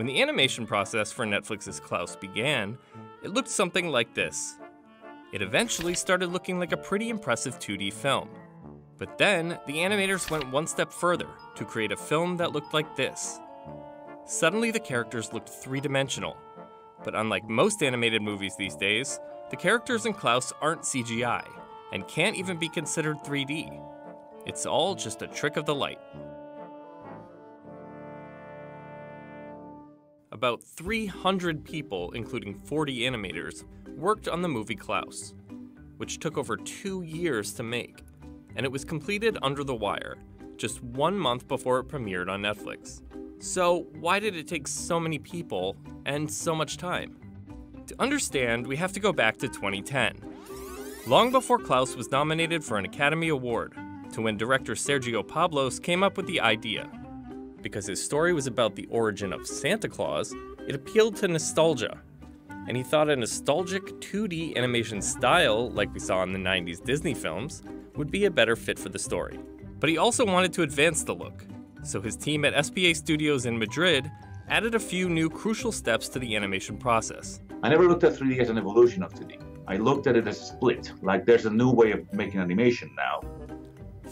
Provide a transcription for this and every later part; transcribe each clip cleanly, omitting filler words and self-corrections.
When the animation process for Netflix's Klaus began, it looked something like this. It eventually started looking like a pretty impressive 2D film. But then, the animators went one step further to create a film that looked like this. Suddenly the characters looked three-dimensional. But unlike most animated movies these days, the characters in Klaus aren't CGI, and can't even be considered 3D. It's all just a trick of the light. About 300 people, including 40 animators, worked on the movie Klaus, which took over 2 years to make, and it was completed under the wire, just 1 month before it premiered on Netflix. So why did it take so many people and so much time? To understand, we have to go back to 2010. Long before Klaus was nominated for an Academy Award, to when director Sergio Pablos came up with the idea. Because his story was about the origin of Santa Claus, it appealed to nostalgia. And he thought a nostalgic 2D animation style, like we saw in the 90s Disney films, would be a better fit for the story. But he also wanted to advance the look, so his team at SPA Studios in Madrid added a few new crucial steps to the animation process. I never looked at 3D as an evolution of 2D. I looked at it as a split, like there's a new way of making animation now.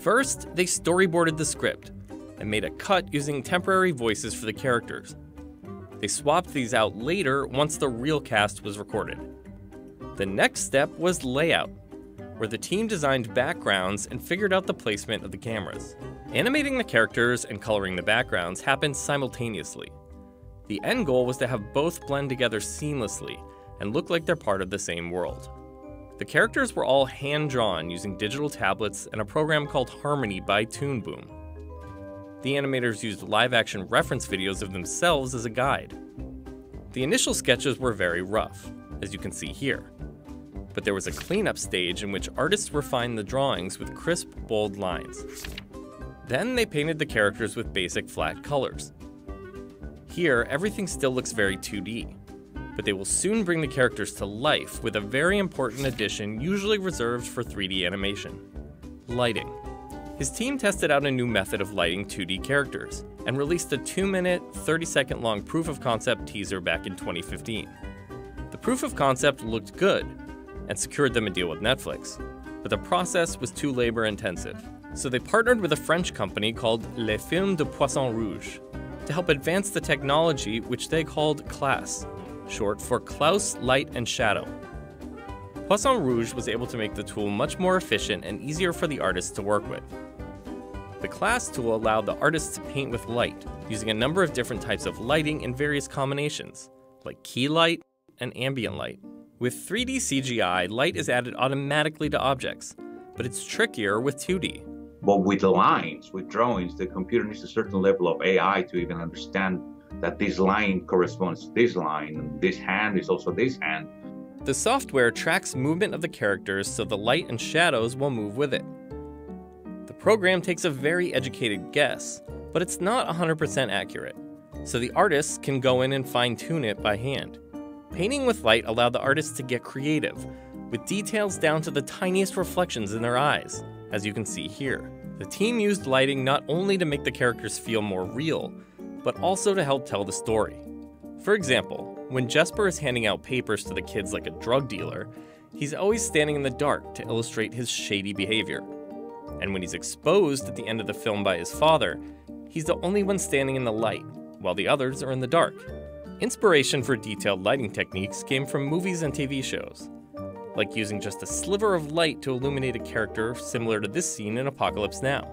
First, they storyboarded the script and made a cut using temporary voices for the characters. They swapped these out later once the real cast was recorded. The next step was layout, where the team designed backgrounds and figured out the placement of the cameras. Animating the characters and coloring the backgrounds happened simultaneously. The end goal was to have both blend together seamlessly and look like they're part of the same world. The characters were all hand-drawn using digital tablets and a program called Harmony by Toon Boom. The animators used live-action reference videos of themselves as a guide. The initial sketches were very rough, as you can see here. But there was a cleanup stage in which artists refined the drawings with crisp, bold lines. Then they painted the characters with basic flat colors. Here, everything still looks very 2D, but they will soon bring the characters to life with a very important addition usually reserved for 3D animation: lighting. His team tested out a new method of lighting 2D characters, and released a 2-minute, 30-second long proof of concept teaser back in 2015. The proof of concept looked good, and secured them a deal with Netflix, but the process was too labor-intensive. So they partnered with a French company called Les Films de Poisson Rouge to help advance the technology, which they called CLAS, short for Klaus Light and Shadow. Poisson Rouge was able to make the tool much more efficient and easier for the artists to work with. The CLAS tool allowed the artists to paint with light, using a number of different types of lighting in various combinations, like key light and ambient light. With 3D CGI, light is added automatically to objects, but it's trickier with 2D. But with lines, with drawings, the computer needs a certain level of AI to even understand that this line corresponds to this line, and this hand is also this hand. The software tracks movement of the characters so the light and shadows will move with it. The program takes a very educated guess, but it's not 100% accurate, so the artists can go in and fine-tune it by hand. Painting with light allowed the artists to get creative, with details down to the tiniest reflections in their eyes, as you can see here. The team used lighting not only to make the characters feel more real, but also to help tell the story. For example, when Jesper is handing out papers to the kids like a drug dealer, he's always standing in the dark to illustrate his shady behavior. And when he's exposed at the end of the film by his father, he's the only one standing in the light, while the others are in the dark. Inspiration for detailed lighting techniques came from movies and TV shows, like using just a sliver of light to illuminate a character similar to this scene in Apocalypse Now.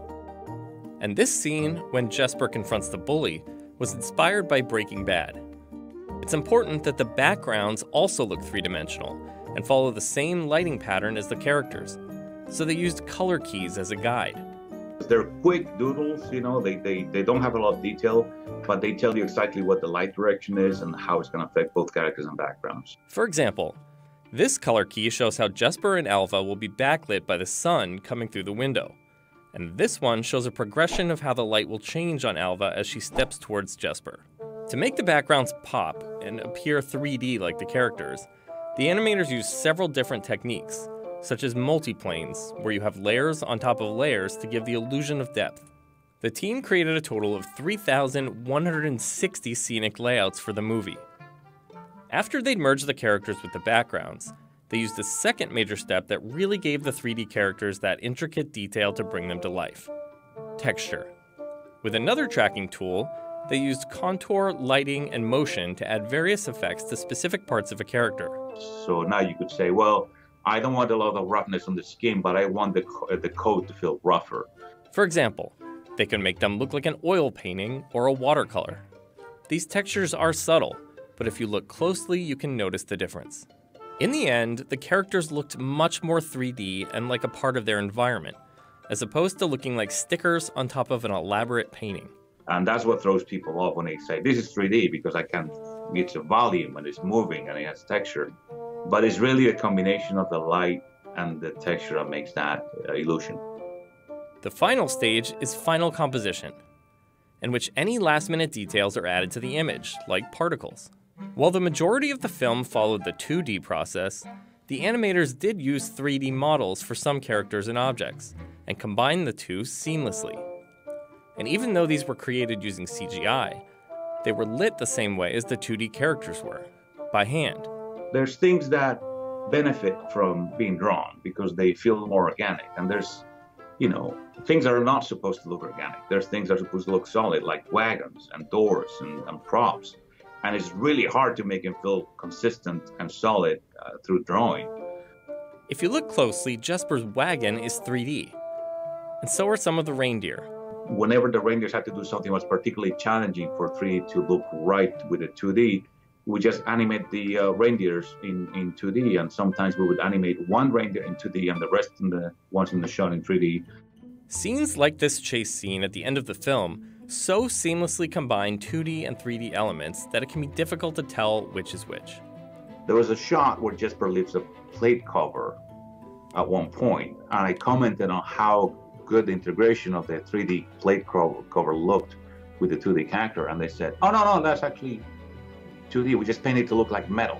And this scene, when Jesper confronts the bully, was inspired by Breaking Bad. It's important that the backgrounds also look three-dimensional and follow the same lighting pattern as the characters, so they used color keys as a guide. They're quick doodles, they don't have a lot of detail, but they tell you exactly what the light direction is and how it's going to affect both characters and backgrounds. For example, this color key shows how Jesper and Alva will be backlit by the sun coming through the window. And this one shows a progression of how the light will change on Alva as she steps towards Jesper. To make the backgrounds pop and appear 3D like the characters, the animators used several different techniques, such as multiplanes, where you have layers on top of layers to give the illusion of depth. The team created a total of 3,160 scenic layouts for the movie. After they'd merged the characters with the backgrounds, they used a second major step that really gave the 3D characters that intricate detail to bring them to life: texture. With another tracking tool, they used contour, lighting, and motion to add various effects to specific parts of a character. So now you could say, well, I don't want a lot of roughness on the skin, but I want the coat to feel rougher. For example, they can make them look like an oil painting or a watercolor. These textures are subtle, but if you look closely, you can notice the difference. In the end, the characters looked much more 3D and like a part of their environment, as opposed to looking like stickers on top of an elaborate painting. And that's what throws people off when they say, this is 3D, because it's a volume and it's moving and it has texture. But it's really a combination of the light and the texture that makes that illusion. The final stage is final composition, in which any last-minute details are added to the image, like particles. While the majority of the film followed the 2D process, the animators did use 3D models for some characters and objects, and combined the two seamlessly. And even though these were created using CGI, they were lit the same way as the 2D characters were, by hand. There's things that benefit from being drawn because they feel more organic, and there's, things that are not supposed to look organic. There's things that are supposed to look solid, like wagons and doors and props. And it's really hard to make them feel consistent and solid through drawing. If you look closely, Jesper's wagon is 3D, and so are some of the reindeer. Whenever the reindeers had to do something that was particularly challenging for 3D to look right with the 2D, we just animate the reindeers in 2D, and sometimes we would animate one reindeer in 2D and the rest in the ones in the shot in 3D. Scenes like this chase scene at the end of the film so seamlessly combine 2D and 3D elements that it can be difficult to tell which is which. There was a shot where Jesper lifts a plate cover at one point, and I commented on how good the integration of the 3D plate cover looked with the 2D character, and they said, oh no, that's actually 2D, we just painted it to look like metal.